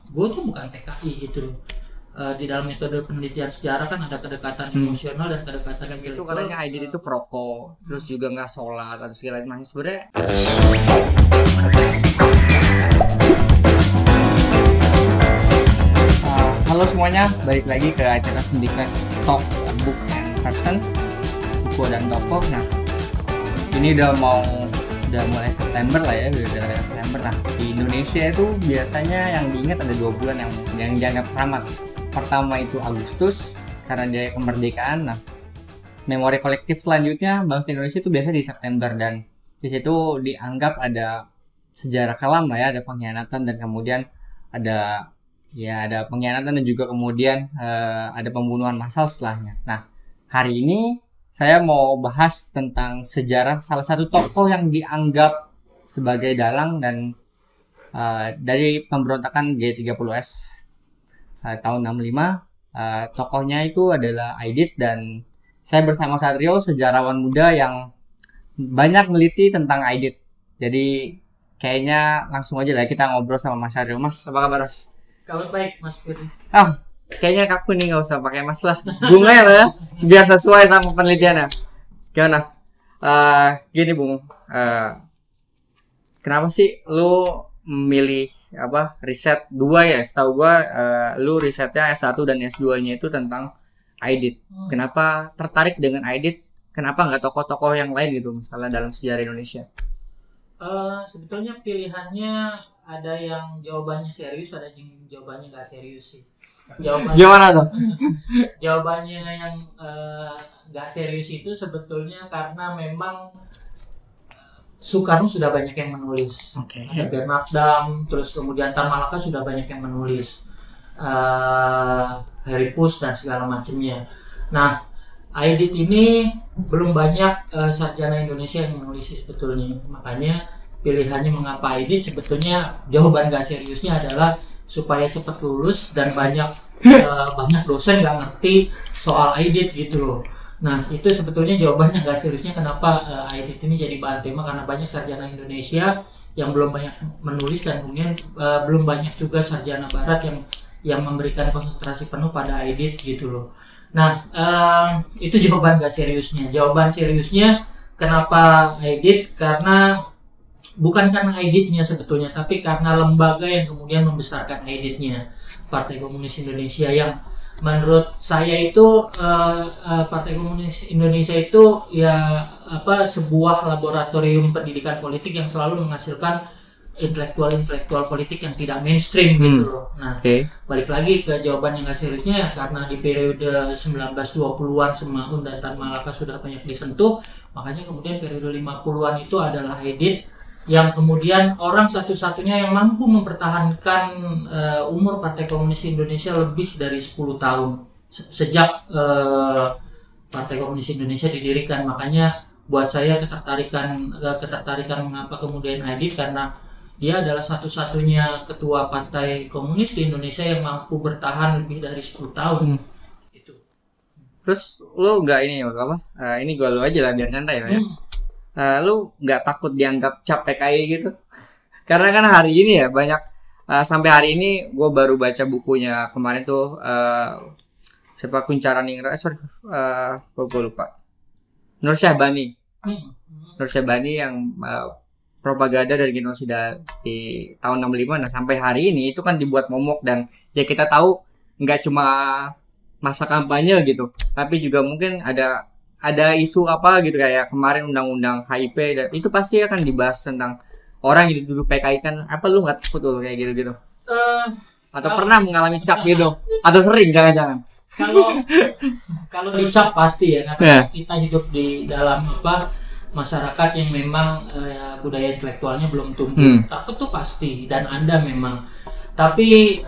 gue tuh bukan PKI gitu. Di dalam metode penelitian sejarah kan ada kedekatan emosional dan kedekatan Itu intelektual. katanya Aidit itu perokok, terus juga nggak sholat atau segala macam. Sebenarnya halo semuanya, balik lagi ke acara Sindikat Talk Book and Person, buku dan tokoh. Nah, ini udah mulai September lah ya, udah September. Nah, di Indonesia itu biasanya yang diingat ada 2 bulan yang dianggap keramat. Pertama itu Agustus karena dia kemerdekaan. Nah, memori kolektif selanjutnya bangsa Indonesia itu biasa di September, dan di situ dianggap ada sejarah kelam lah ya, ada pengkhianatan dan kemudian ada pengkhianatan dan juga kemudian ada pembunuhan massal setelahnya. Nah, hari ini saya mau bahas tentang sejarah salah satu tokoh yang dianggap sebagai dalang dan dari pemberontakan G30S tahun 65. Tokohnya itu adalah Aidit, dan saya bersama Satrio, sejarawan muda yang banyak meliti tentang Aidit. Jadi kayaknya langsung aja lah kita ngobrol sama Mas Satrio. Mas, apa kabar Mas? Kabar baik Mas Firly. Kayaknya aku nih nggak usah pakai Mas lah, Bunga ya lah, biar sesuai sama penelitiannya. Gimana? Gini Bung, kenapa sih lu memilih riset 2 ya? Setahu gua lu risetnya S1 dan S2-nya itu tentang Aidit. Kenapa tertarik dengan Aidit? Kenapa nggak tokoh-tokoh yang lain gitu, misalnya dalam sejarah Indonesia? Sebetulnya pilihannya ada yang jawabannya serius, ada yang jawabannya nggak serius sih. Gimana tuh? Jawabannya yang nggak serius itu sebetulnya karena memang Soekarno sudah banyak yang menulis. Ada Bernard Dam, terus kemudian Tan Malaka sudah banyak yang menulis, Harry Pus dan segala macamnya. Nah, Aidit ini belum banyak sarjana Indonesia yang menulis sebetulnya. Makanya pilihannya mengapa Aidit, sebetulnya jawaban gak seriusnya adalah supaya cepat lulus dan banyak dosen nggak ngerti soal Aidit gitu loh. Nah, itu sebetulnya jawabannya gak seriusnya kenapa Aidit ini jadi bahan tema, karena banyak sarjana Indonesia yang belum banyak menulis, dan kemudian belum banyak juga sarjana Barat yang memberikan konsentrasi penuh pada Aidit gitu loh. Nah, itu jawaban gak seriusnya. Jawaban seriusnya kenapa Aidit, karena bukan karena Aiditnya sebetulnya, tapi karena lembaga yang kemudian membesarkan Aiditnya, Partai Komunis Indonesia, yang menurut saya itu Partai Komunis Indonesia itu ya sebuah laboratorium pendidikan politik yang selalu menghasilkan intelektual politik yang tidak mainstream gitu loh. Nah, balik lagi ke jawaban yang gak seriusnya, karena di periode 1920-an Semaun dan Tan Malaka sudah banyak disentuh, makanya kemudian periode 50-an itu adalah Aidit yang kemudian orang satu-satunya yang mampu mempertahankan umur Partai Komunis Indonesia lebih dari 10 tahun sejak Partai Komunis Indonesia didirikan. Makanya buat saya ketertarikan mengapa kemudian Aidit, karena dia adalah satu-satunya ketua Partai Komunis di Indonesia yang mampu bertahan lebih dari 10 tahun. Itu. Terus lu nggak ini ini gua lu aja lah biar nyantai lah ya. Lu nggak takut dianggap cap PKI gitu? Karena kan hari ini ya banyak, sampai hari ini gue baru baca bukunya kemarin tuh siapa Kuncaraningrat, gue lupa, Nur Syahbani yang propaganda dari genosida di tahun 65. Nah, sampai hari ini itu kan dibuat momok, dan ya kita tahu nggak cuma masa kampanye gitu, tapi juga mungkin ada isu gitu, kayak kemarin undang-undang HIP, dan itu pasti akan dibahas tentang orang yang dulu PKI kan. Apa lu nggak takut tuh kayak gitu? Atau pernah mengalami cap gitu? Atau sering jangan-jangan? Kalau dicap pasti ya, karena kita hidup di dalam masyarakat yang memang budaya intelektualnya belum tumbuh. Takut tuh pasti, dan ada memang. Tapi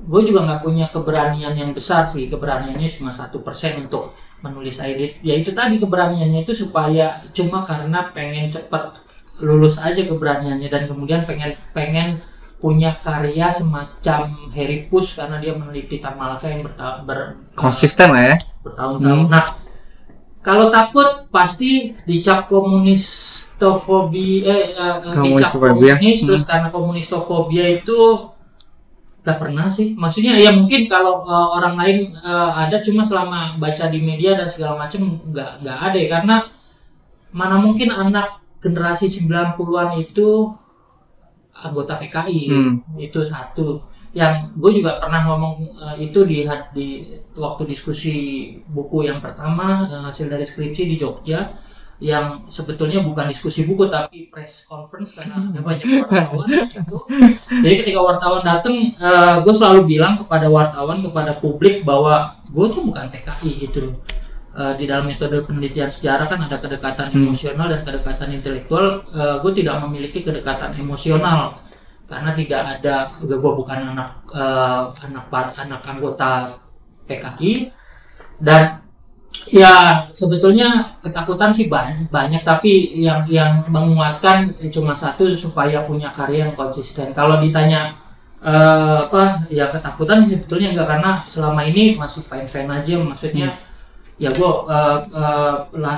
gue juga nggak punya keberanian yang besar sih. Keberaniannya cuma 1% untuk menulis Aidit. Ya itu tadi, keberaniannya itu supaya cuma karena pengen cepat lulus aja keberaniannya, dan kemudian pengen punya karya semacam Harry Pus, karena dia meneliti Tan Malaka yang konsisten lah ya, bertahun-tahun. Nah, kalau takut pasti dicap komunis Komunistofobia. komunis, terus karena komunistofobia itu gak pernah sih. Maksudnya ya mungkin kalau orang lain ada, cuma selama baca di media dan segala macam nggak ada ya, karena mana mungkin anak generasi 90-an itu anggota PKI. Itu satu. Yang gue juga pernah ngomong itu di waktu diskusi buku yang pertama, hasil dari skripsi di Jogja, yang sebetulnya bukan diskusi buku tapi press conference karena ada banyak wartawan di situ. Jadi ketika wartawan datang, gue selalu bilang kepada wartawan, kepada publik bahwa gue tuh bukan PKI gitu. Di dalam metode penelitian sejarah kan ada kedekatan emosional dan kedekatan intelektual. Gue tidak memiliki kedekatan emosional karena tidak ada, gue bukan anak anggota PKI. Dan ya sebetulnya ketakutan sih banyak, tapi yang menguatkan cuma satu, supaya punya karya yang konsisten. Kalau ditanya ya ketakutan sebetulnya enggak, karena selama ini masih fine aja. Maksudnya ya gue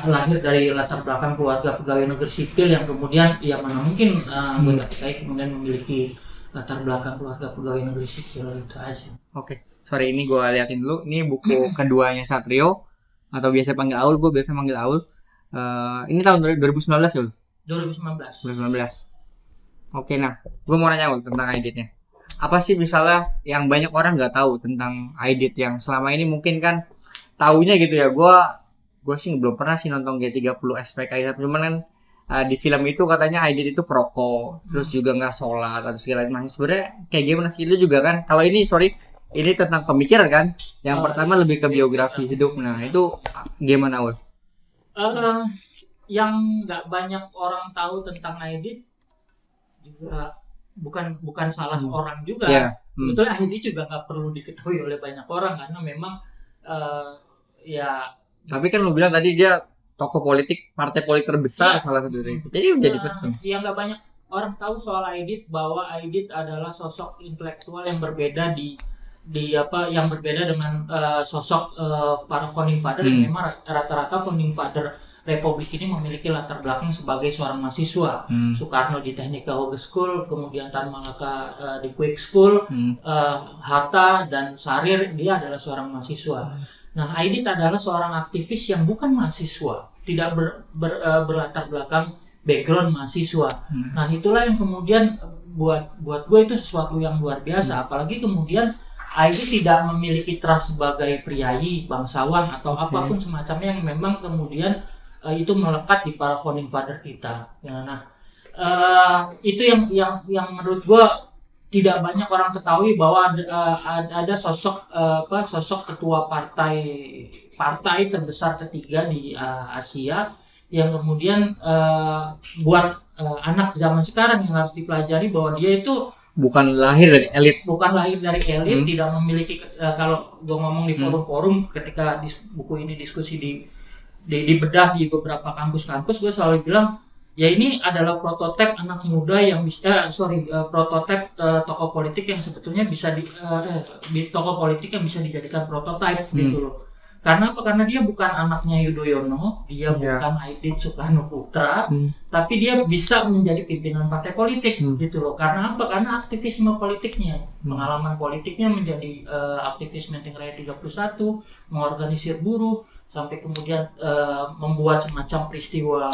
lahir dari latar belakang keluarga pegawai negeri sipil yang kemudian ya mana mungkin anggota PKI kemudian memiliki latar belakang keluarga pegawai negeri sipil, itu aja. Oke, sorry, ini gue liatin dulu. Ini buku keduanya Satrio, atau biasa panggil Aul, gue biasa panggil Aul. Ini tahun 2019 ya? 2019. Oke, nah, gue mau nanya Aul tentang Aidit-nya. Apa sih misalnya yang banyak orang nggak tahu tentang Aidit, yang selama ini mungkin kan taunya gitu ya? Gue sih belum pernah sih nonton G30 SPKI, cuman kan di film itu katanya Aidit itu perokok, terus juga nggak sholat atau segala macam. Sebenarnya kayak gimana sih? Lu juga kan, kalau ini ini tentang pemikiran kan? Yang pertama lebih ke biografi hidup. Nah itu gimana Ul? Yang nggak banyak orang tahu tentang Aidit juga bukan salah orang juga. Sebetulnya Aidit juga nggak perlu diketahui oleh banyak orang karena memang ya. Tapi kan lu bilang tadi dia tokoh politik, partai politik terbesar salah satu dari itu. Jadi menjadi penting. Yang nggak banyak orang tahu soal Aidit, bahwa Aidit adalah sosok intelektual yang berbeda yang berbeda dengan sosok para founding father. Yang memang rata-rata founding father Republik ini memiliki latar belakang sebagai seorang mahasiswa. Soekarno di Technical Hoge School, kemudian Tan Malaka di Quick School, Hatta dan Sarir dia adalah seorang mahasiswa. Nah, Aidit adalah seorang aktivis yang bukan mahasiswa, tidak berlatar belakang background mahasiswa. Nah, itulah yang kemudian buat gue itu sesuatu yang luar biasa. Apalagi kemudian Aidit tidak memiliki trust sebagai priayi, bangsawan atau apapun semacamnya yang memang kemudian itu melekat di para founding father kita. Ya, nah, itu yang menurut gue tidak banyak orang ketahui, bahwa ada sosok ketua partai terbesar ketiga di Asia yang kemudian buat anak zaman sekarang yang harus dipelajari bahwa dia itu bukan lahir dari elit, tidak memiliki kalau gue ngomong di forum-forum ketika buku ini diskusi di bedah di beberapa kampus-kampus, gue selalu bilang ya ini adalah prototipe anak muda yang bisa prototipe tokoh politik yang sebetulnya bisa tokoh politik yang bisa dijadikan prototipe gitu loh. Karena apa? Karena dia bukan anaknya Yudhoyono, dia bukan Aidit Soekarno Putra, tapi dia bisa menjadi pimpinan partai politik gitu loh. Karena apa? Karena aktivisme politiknya, pengalaman politiknya menjadi aktivis Menteng Raya 31, mengorganisir buruh, sampai kemudian membuat semacam peristiwa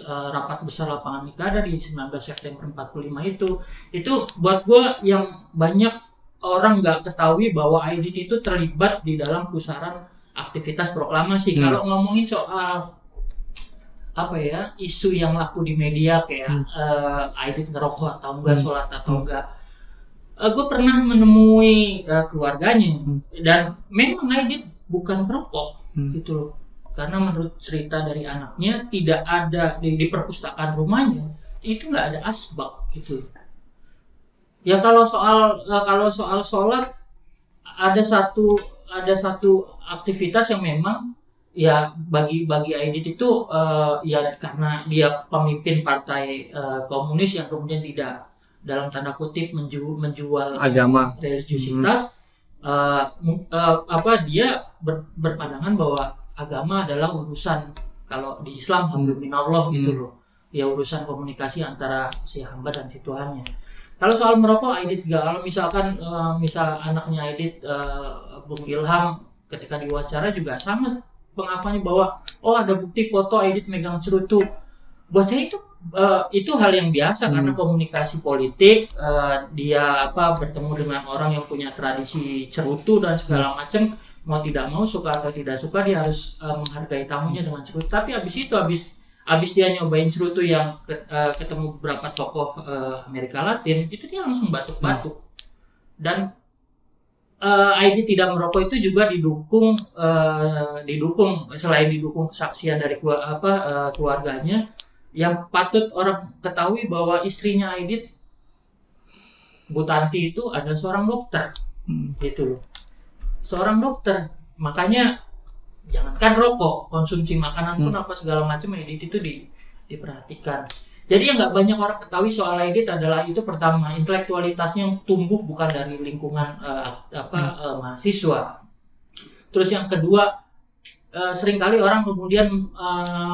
rapat besar lapangan Mikada di 19 September 45 itu buat gue yang banyak orang nggak ketahui bahwa Aidit itu terlibat di dalam pusaran aktivitas proklamasi. Kalau ngomongin soal isu yang laku di media kayak Aidit ngerokok atau enggak, sholat atau enggak, gue pernah menemui keluarganya dan memang Aidit bukan perokok gitu loh. Karena menurut cerita dari anaknya tidak ada di perpustakaan rumahnya itu nggak ada asbak gitu. Ya kalau soal sholat ada satu aktivitas yang memang ya bagi Aidit itu ya karena dia pemimpin partai komunis yang kemudian tidak dalam tanda kutip menjual agama religiusitas, dia berpandangan bahwa agama adalah urusan, kalau di Islam hamdulillah gitu loh. ya urusan komunikasi antara si hamba dan si Tuhannya. Kalau soal merokok, Aidit nggak. Kalau misalkan misal anaknya Aidit, Bung Ilham, ketika diwawancara juga sama pengakuannya bahwa ada bukti foto Aidit megang cerutu. Buat saya itu hal yang biasa karena komunikasi politik, dia bertemu dengan orang yang punya tradisi cerutu dan segala macam, mau tidak mau, suka atau tidak suka, dia harus menghargai tamunya dengan cerutu. Tapi habis dia nyobain cerutu yang ketemu beberapa tokoh Amerika Latin, itu dia langsung batuk-batuk. Dan Aidit tidak merokok itu juga didukung selain didukung kesaksian dari keluarganya, yang patut orang ketahui bahwa istrinya Aidit, Bu Tanti, itu adalah seorang dokter, gitu loh, seorang dokter. Makanya jangankan rokok, konsumsi makanan pun apa segala macam Aidit itu diperhatikan. Jadi yang nggak banyak orang ketahui soal Aidit adalah itu, pertama, intelektualitasnya yang tumbuh bukan dari lingkungan mahasiswa. Terus yang kedua, seringkali orang kemudian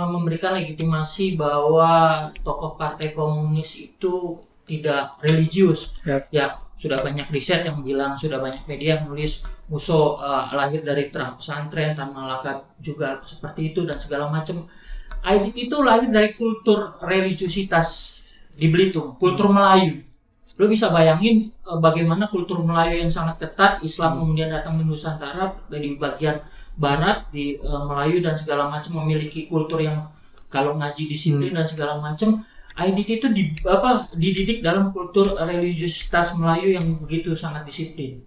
memberikan legitimasi bahwa tokoh Partai Komunis itu tidak religius. Ya, sudah banyak riset yang bilang, sudah banyak media yang nulis Musso lahir dari pesantren, Tan Malaka juga seperti itu dan segala macam. Aidit itu lahir dari kultur religiusitas di Belitung, kultur Melayu. Lo bisa bayangin bagaimana kultur Melayu yang sangat ketat, Islam kemudian datang di Nusantara, dari bagian barat di Melayu dan segala macam, memiliki kultur yang kalau ngaji disiplin dan segala macam. Aidit itu dididik dalam kultur religiusitas Melayu yang begitu sangat disiplin.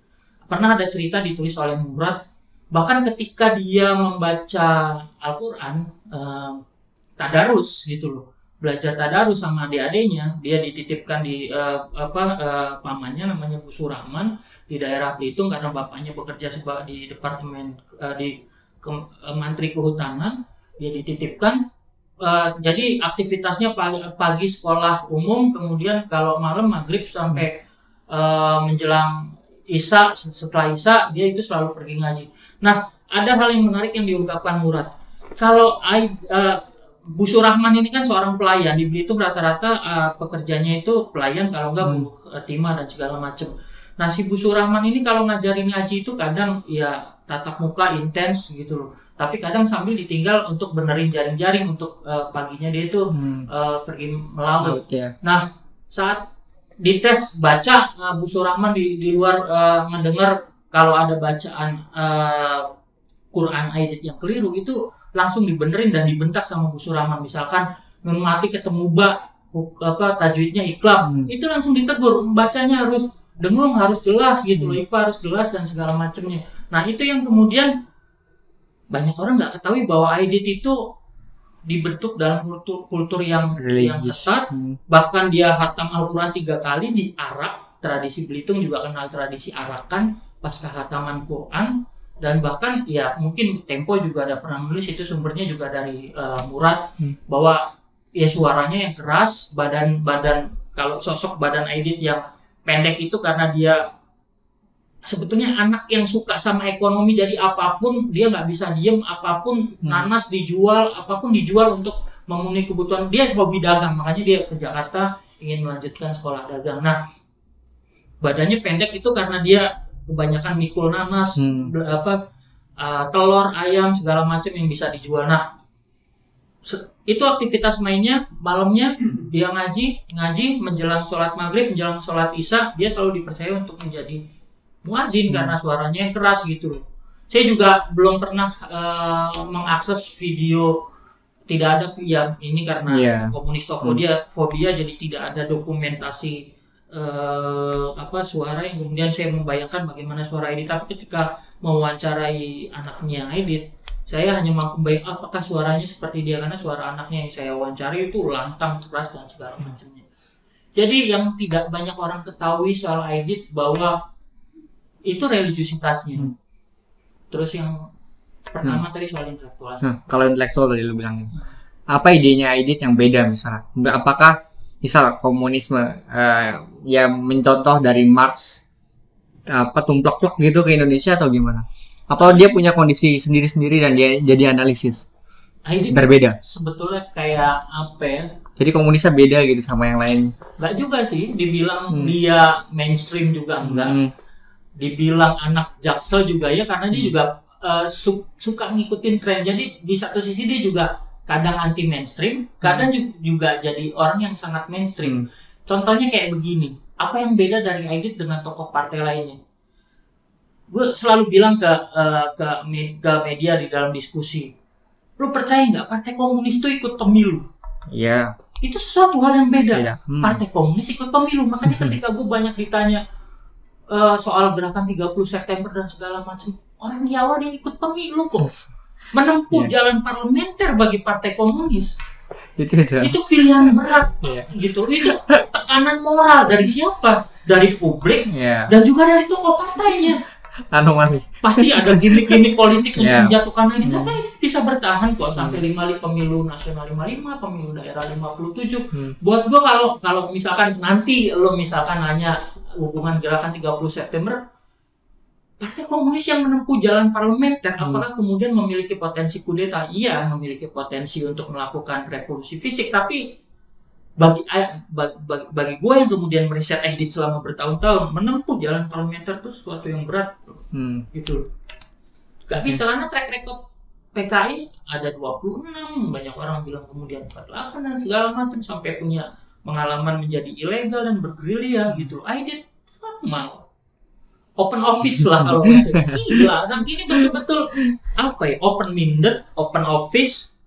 Pernah ada cerita ditulis oleh Murad, bahkan ketika dia membaca Al-Quran, tadarus gitu loh, belajar tadarus sama adik-adiknya, dia dititipkan di pamannya namanya Bu Surahman di daerah Belitung karena bapaknya bekerja di departemen Mantri Kehutanan. Dia dititipkan, jadi aktivitasnya pagi sekolah umum, kemudian kalau malam maghrib sampai menjelang Isya, setelah Isya dia itu selalu pergi ngaji. Nah, ada hal yang menarik yang diungkapkan Murad. Kalau Bu Surahman ini kan seorang pelayan di Belitung, rata-rata pekerjanya itu pelayan, kalau enggak buruh timah dan segala macam. Nah, si Bu Surahman ini kalau ngajarin ngaji itu kadang ya tatap muka intens gitu loh, tapi kadang sambil ditinggal untuk benerin jaring-jaring untuk paginya dia itu pergi melaut. Nah, saat dites baca, Bu Surahman di luar ngedengar kalau ada bacaan Quran Aidit yang keliru, itu langsung dibenerin dan dibentak sama Bu Surahman. Misalkan nun mati ketemu tajwidnya iqlab, itu langsung ditegur, bacanya harus dengung, harus jelas gitu loh, ifa harus jelas dan segala macamnya. Nah, itu yang kemudian banyak orang nggak ketahui bahwa Aidit itu dibentuk dalam kultur yang ketat. Bahkan dia hatam Al-Quran 3 kali di Arak. Tradisi Belitung juga kenal tradisi arakan pasca hataman Quran. Dan bahkan ya mungkin Tempo juga ada pernah menulis, itu sumbernya juga dari Murad, bahwa ya suaranya yang keras, badan kalau sosok badan Aidit yang pendek itu karena dia sebetulnya anak yang suka sama ekonomi, jadi apapun dia nggak bisa diem, apapun nanas dijual, apapun dijual untuk memenuhi kebutuhan. Dia hobi dagang, makanya dia ke Jakarta ingin melanjutkan sekolah dagang. Nah, badannya pendek itu karena dia kebanyakan mikul nanas, telur, ayam, segala macam yang bisa dijual. Nah, itu aktivitas mainnya. Malamnya dia ngaji menjelang sholat maghrib, menjelang sholat isya, dia selalu dipercaya untuk menjadi muazin karena suaranya yang keras gitu loh. Saya juga belum pernah mengakses video, tidak ada yang ini karena komunistofobia, jadi tidak ada dokumentasi suara yang kemudian saya membayangkan bagaimana suara Aidit. Tapi ketika mewawancarai anaknya Aidit, saya hanya mampu bayangkan apakah suaranya seperti dia, karena suara anaknya yang saya wawancari itu lantang, keras dan segala macamnya. Jadi yang tidak banyak orang ketahui soal Aidit bahwa itu religiusitasnya. Terus yang pertama tadi soal intelektual. Kalau intelektual tadi lu bilang, apa idenya Aidit yang beda misalnya? Apakah misal komunisme ya mencontoh dari Marx tumplek-plek gitu ke Indonesia atau gimana? Apa dia punya kondisi sendiri-sendiri dan dia jadi analisis? Aidit berbeda. Sebetulnya kayak apa ya? Jadi komunisnya beda gitu sama yang lain. Nggak juga sih, dibilang dia mainstream juga enggak. Dibilang anak Jaksel juga ya, karena dia juga suka ngikutin tren. Jadi di satu sisi dia juga kadang anti mainstream, kadang juga jadi orang yang sangat mainstream. Contohnya kayak begini, apa yang beda dari Aidit dengan tokoh partai lainnya? Gue selalu bilang ke media di dalam diskusi, lu percaya nggak Partai Komunis itu ikut pemilu? Iya. Itu sesuatu hal yang beda. Beda. Partai Komunis ikut pemilu, makanya ketika gue banyak ditanya soal gerakan 30 September dan segala macam, orang di awal dia ikut pemilu kok. Menempuh jalan parlementer bagi Partai Komunis. Itu pilihan berat gitu. Itu tekanan moral dari siapa? Dari publik dan juga dari tokoh partainya. Anomali. Pasti ada gimmick-gimmick politik untuk menjatuhkan ini, tapi bisa bertahan kok sampai 55 pemilu nasional 55, pemilu daerah 57. Buat gua kalau misalkan nanti lo misalkan nanya hubungan gerakan 30 September, Partai Komunis yang menempuh jalan parlementer, apakah kemudian memiliki potensi kudeta? Iya, memiliki potensi untuk melakukan revolusi fisik, tapi bagi gue yang kemudian meriset Aidit selama bertahun-tahun, menempuh jalan parlementer itu sesuatu yang berat, gitu. Gak bisa karena track record PKI ada 26, banyak orang bilang kemudian 48 dan segala macam, sampai punya pengalaman menjadi ilegal dan bergerilya gitu. Aidit formal. Open office lah kalau maksudnya. Gila, nanti ini betul-betul apa ya? Open-minded, open office,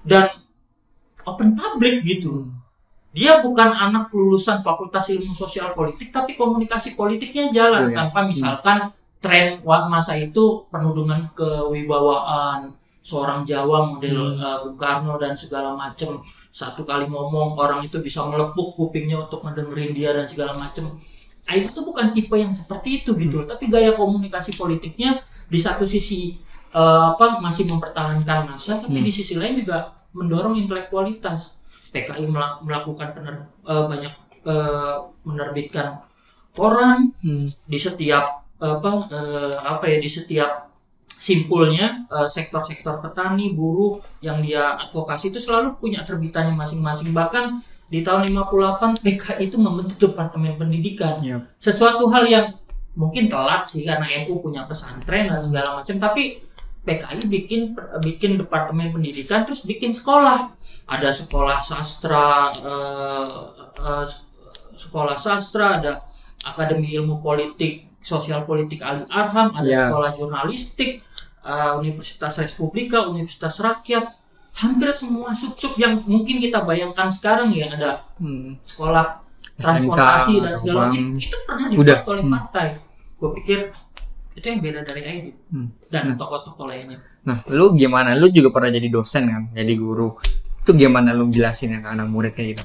dan open public gitu. Dia bukan anak lulusan Fakultas Ilmu Sosial Politik, tapi komunikasi politiknya jalan tanpa misalkan tren masa itu penudungan kewibawaan, seorang Jawa model Bung Karno dan segala macam. Satu kali ngomong orang itu bisa melepuh kupingnya untuk ngedengerin dia dan segala macam. Itu bukan tipe yang seperti itu gitu, tapi gaya komunikasi politiknya di satu sisi masih mempertahankan massa, tapi di sisi lain juga mendorong intelektualitas. PKI melakukan banyak menerbitkan koran di setiap di setiap simpulnya, sektor-sektor petani, buruh yang dia advokasi itu selalu punya terbitannya masing-masing. Bahkan di tahun 58 PKI itu membentuk Departemen Pendidikan. Sesuatu hal yang mungkin telat sih karena NU punya pesantren dan segala macam, tapi PKI bikin Departemen Pendidikan, terus bikin sekolah. Ada sekolah sastra, ada Akademi Ilmu Politik, Sosial Politik Ali Arham, ada sekolah jurnalistik, Universitas Respublika, Universitas Rakyat. Hampir semua sub-sub yang mungkin kita bayangkan sekarang ya, ada sekolah transportasi dan segala macam, itu pernah dibuat oleh partai. Gue pikir itu yang beda dari Aidit dan tokoh-tokoh lainnya. Nah, lu gimana? Lu juga pernah jadi dosen kan, jadi guru. Itu gimana lu jelasin ke anak murid kayak gitu?